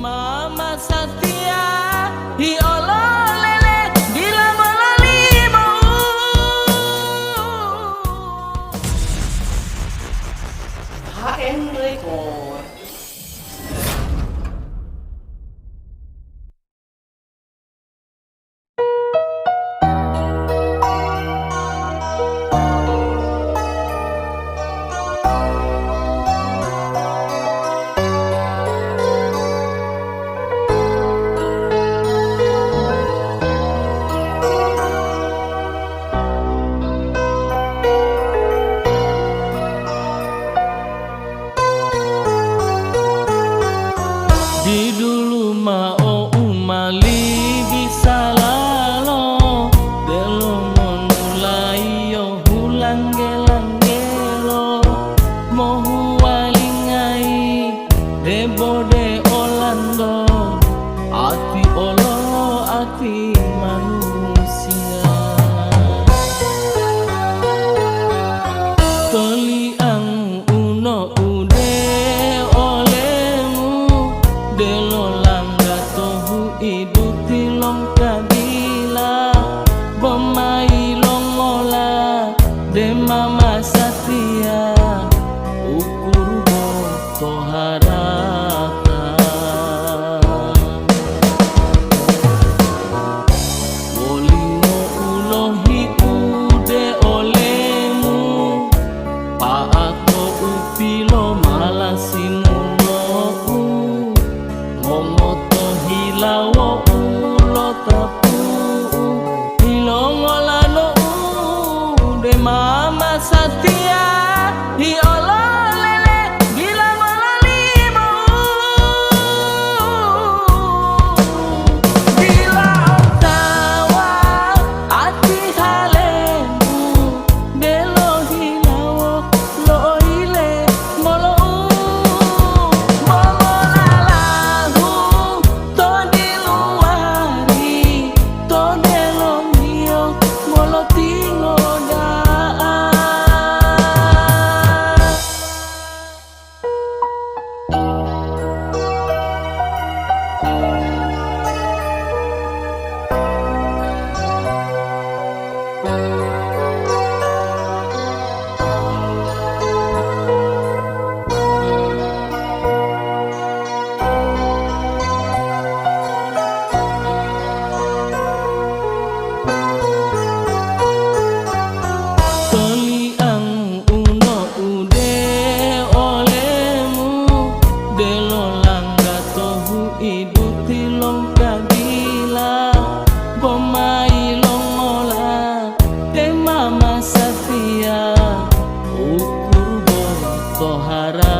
Mama Satya hi olo lele gila melali mau HN Record. Di dulu mau umali bisa lalo delo monulai yo hulang gelang gelo mau walingai debo de olando ati olo ati manusia toli ang uno ude delo langga tohu idu tilong kabila bomai longola de Mama Satya ukur bo toharaka wolimo ulohi ude olemu paako upilo malasimu momoto hilawo ulo tapu hilongola no de Mama Satya hi olo lele gila melali gila tawa ati halemu belo hilawo lo ile molo Mama Satya ukur bo tohara